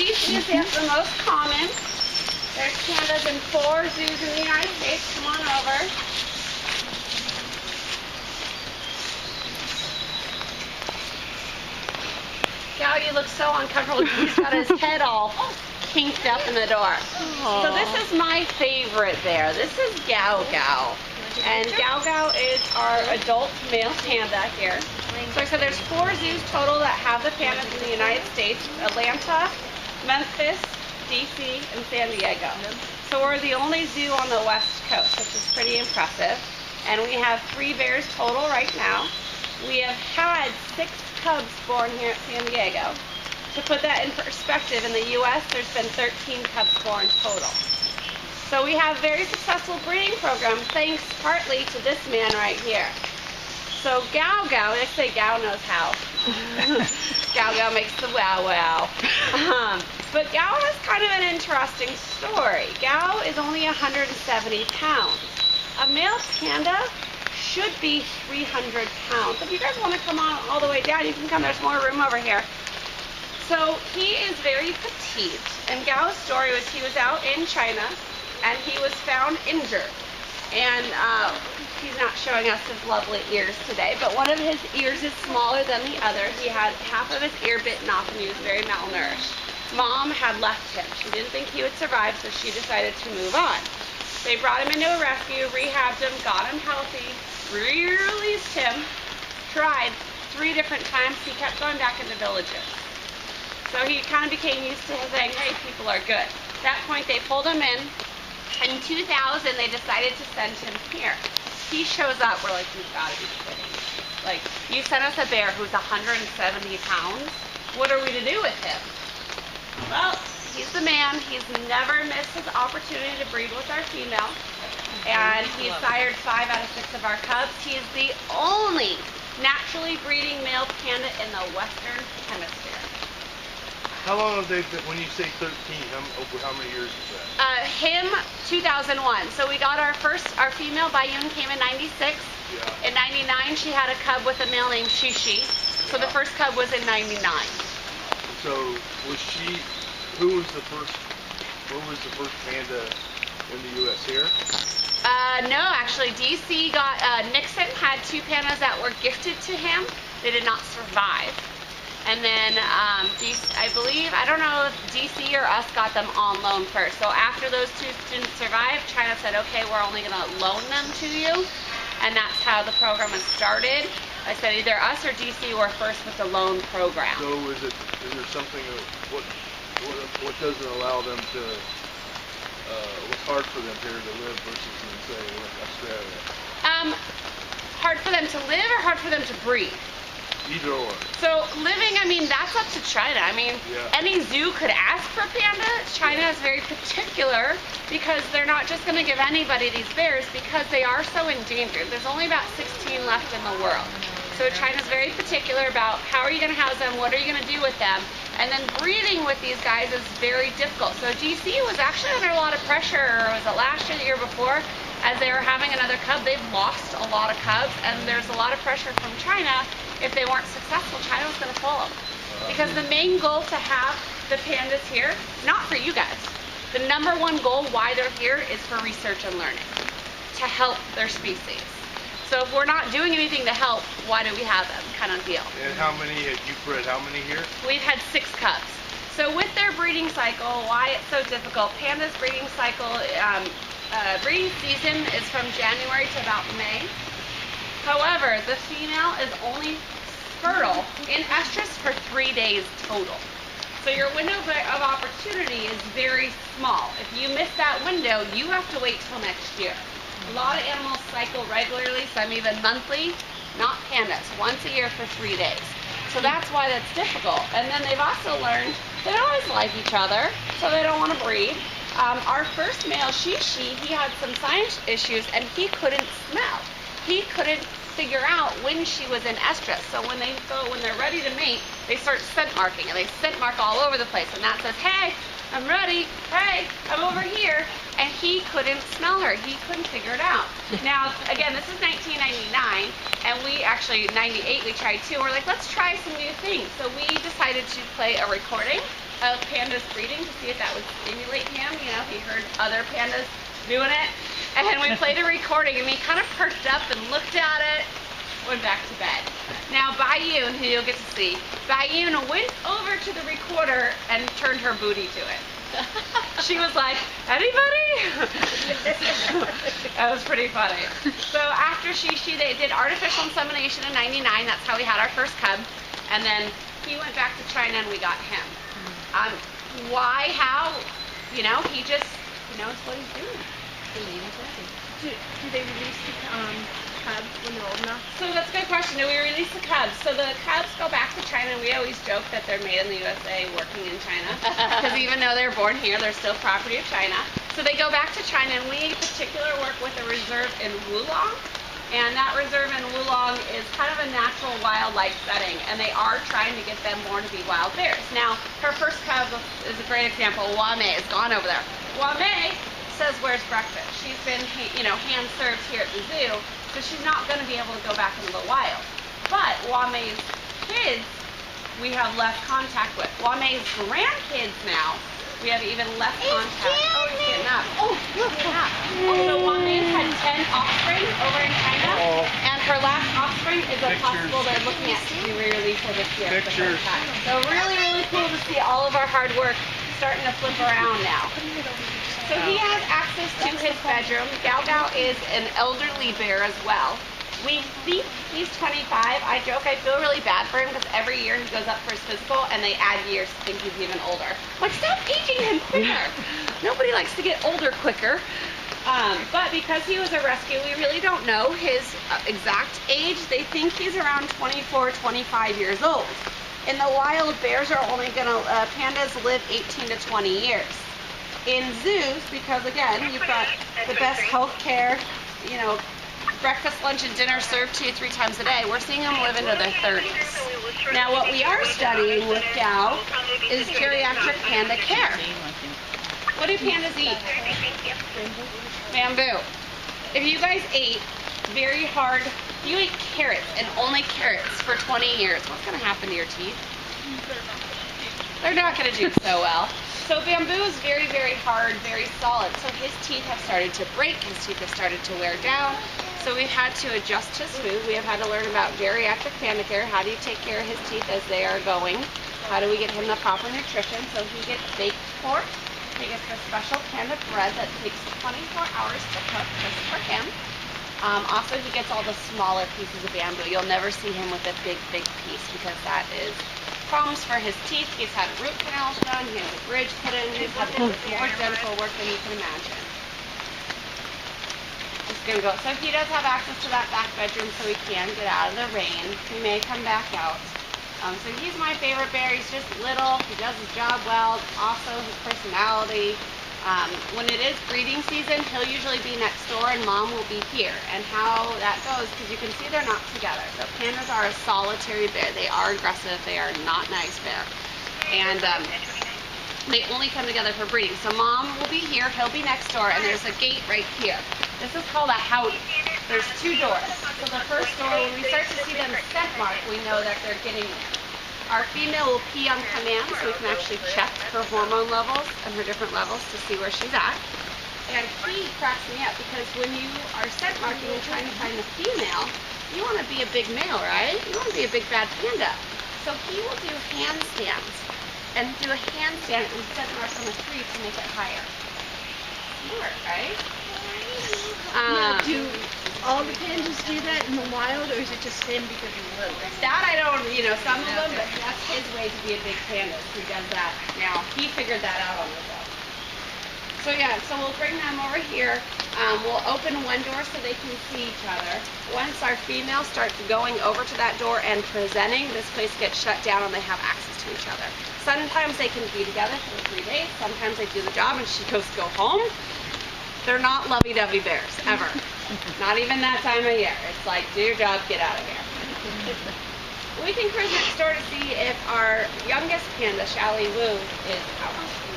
DC is the most common. There's pandas in 4 zoos in the United States. Come on over. Gao, you look so uncomfortable. He's got his head all kinked up in the door. Aww. So this is my favorite there. This is GaoGao. And GaoGao is our adult male panda here. So I said there's 4 zoos total that have the pandas in the United States. Atlanta, Memphis, DC, and San Diego. So we're the only zoo on the West Coast, which is pretty impressive. And we have 3 bears total right now. We have had 6 cubs born here at San Diego. To put that in perspective, in the U.S., there's been 13 cubs born total. So we have a very successful breeding program, thanks partly to this man right here. So GaoGao, I say Gao knows how. GaoGao makes the wow wow. But Gao has kind of an interesting story. Gao is only 170 pounds. A male panda should be 300 pounds. If you guys want to come on all the way down, you can come. There's more room over here. So he is very petite. And Gao's story was he was out in China and he was found injured. And he's not showing us his lovely ears today, but one of his ears is smaller than the other. He had half of his ear bitten off and he was very malnourished. Mom had left him. She didn't think he would survive, so she decided to move on. They brought him into a rescue, rehabbed him, got him healthy, re-released him, tried 3 different times. He kept going back into villages. So he kind of became used to saying, hey, people are good. At that point, they pulled him in. In 2000, they decided to send him here. He shows up, we're like, you've got to be kidding. Like, you sent us a bear who's 170 pounds. What are we to do with him? Well, he's the man. He's never missed his opportunity to breed with our female. And he's sired 5 out of 6 of our cubs. He is the only naturally breeding male panda in the Western Hemisphere. How long have they been, when you say 13, over how many years is that? Him, 2001. So we got our female Bayun came in 96. Yeah. In 99, she had a cub with a male named Shishi. So the first cub was in 99. So what was the first panda in the U.S. here? No, actually, DC got, Nixon had 2 pandas that were gifted to him. They did not survive. And then I believe, I don't know if DC or us got them on loan first. So after those 2 didn't survive, China said, okay, we're only going to loan them to you. And that's how the program was started. I said either us or DC were first with the loan program. So is there something, what doesn't allow them to, what's hard for them here to live versus in, say, like Australia? Hard for them to live or hard for them to breed? Either or. So living, I mean, that's up to China. I mean, any zoo could ask for panda. China is very particular because they're not just going to give anybody these bears because they are so endangered. There's only about 16 left in the world. So China's very particular about how are you going to house them, what are you going to do with them, and then breeding with these guys is very difficult. So DC was actually under a lot of pressure, or was it last year, the year before, as they were having another cub. They've lost a lot of cubs, and there's a lot of pressure from China. If they weren't successful, China was going to pull them. Because the main goal to have the pandas here, not for you guys, the #1 goal why they're here is for research and learning, to help their species. So if we're not doing anything to help, why do we have them, kind of deal. And how many have you bred? How many here? We've had 6 cubs. So with their breeding cycle, why it's so difficult, pandas breeding cycle, breeding season is from January to about May. However, the female is only fertile in estrus for 3 days total. So your window of opportunity is very small. If you miss that window, you have to wait till next year. A lot of animals cycle regularly, some even monthly, not pandas, once a year for 3 days. So that's why that's difficult. And then they've also learned they don't always like each other, so they don't want to breed. Our first male, Shishi, he had some sinus issues and he couldn't smell. he couldn't figure out when she was in estrus. So when they're ready to mate, they start scent marking, and they scent mark all over the place, and that says, hey, I'm ready, hey, I'm over here. And he couldn't smell her. He couldn't figure it out. Now, again, this is 1999, and we actually, 98, we tried too. We're like, let's try some new things. So we decided to play a recording of pandas breeding to see if that would stimulate him. You know, he heard other pandas doing it. And we played a recording, and he kind of perked up and looked at it, went back to bed. Now, Bayun, who you'll get to see, Bayun went over to the recorder and turned her booty to it. She was like, anybody? That was pretty funny. So after they did artificial insemination in 99, that's how we had our first cub. And then he went back to China and we got him. Why, how? You know, he knows what he's doing. Do they release the cubs when they're old enough? So that's a good question. Do we release the cubs? So the cubs go back to China, and we always joke that they're made in the USA, working in China. Because even though they're born here, they're still property of China. So they go back to China, and we in particular work with a reserve in Wulong. And that reserve in Wulong is kind of a natural wildlife setting, and they are trying to get them more to be wild bears. Now, her first cub is a great example. Wamei has gone over there. Wamei says, where's breakfast? She's been, hand served here at the zoo, so she's not going to be able to go back into the wild. But Wamei's kids, we have less contact with. Wamei's grandkids now, we have even less contact. Oh, he's getting up. Oh, look. So Wamei's had 10 offspring over in China, and her last offspring is a possible they're looking at to be re-released for this year. Pictures. So really, really cool to see all of our hard work starting to flip around now. So he has access to his bedroom. GaoGao is an elderly bear as well. We think he's 25. I joke I feel really bad for him because every year he goes up for his physical and they add years to think he's even older. Like, stop aging him quicker. Nobody likes to get older quicker. But because he was a rescue, we really don't know his exact age. They think he's around 24, 25 years old. In the wild, bears are only pandas live 18 to 20 years. In zoos, because again, you've got the best health care, breakfast, lunch, and dinner served 2 to 3 times a day, we're seeing them live into their 30s. Now, what we are studying with Gao is geriatric panda care. What do pandas eat? Bamboo. If you guys ate very hard, if you ate carrots and only carrots for 20 years, what's going to happen to your teeth? They're not going to do so well. So bamboo is very, very hard, very solid. So his teeth have started to break, his teeth have started to wear down. So we've had to adjust his food. We have had to learn about geriatric panda care. How do you take care of his teeth as they are going? How do we get him the proper nutrition? So he gets baked pork. He gets a special panda bread that takes 24 hours to cook just for him. Also, he gets all the smaller pieces of bamboo. You'll never see him with a big, big piece because that is problems for his teeth. He's had root canals done. He has a bridge put in. He's had more dental work than you can imagine. It's going to go. So he does have access to that back bedroom so he can get out of the rain. He may come back out. So he's my favorite bear. He's just little. He does his job well. Also, his personality. When it is breeding season, he'll usually be next door and mom will be here. And how that goes, because you can see they're not together. So pandas are a solitary bear. They are aggressive. They are not nice bear. And they only come together for breeding. So mom will be here, he'll be next door, and there's a gate right here. This is called a howdy. There's 2 doors. So the first door, when we start to see them scent mark, we know that they're getting there. Our female will pee on command, so we can actually check her hormone levels and her different levels to see where she's at. And he cracks me up because when you are scent marking and trying to find a female, you want to be a big male, right? You want to be a big bad panda. So he will do handstands and do a handstand and scent mark on the tree to make it higher. Smart, right? Do all the pandas do that in the wild, or is it just him because he's little? That I don't, some of them, but that's his way to be a big panda. He does that now. He figured that out on his own. So yeah, so we'll bring them over here. We'll open one door so they can see each other. Once our female starts going over to that door and presenting, this place gets shut down and they have access to each other. Sometimes they can be together for 3 days. Sometimes they do the job and she goes to go home. They're not lovey-dovey bears, ever. Not even that time of year. It's like, do your job, get out of here. We can cruise next door to see if our youngest panda, Shally Wu, is out.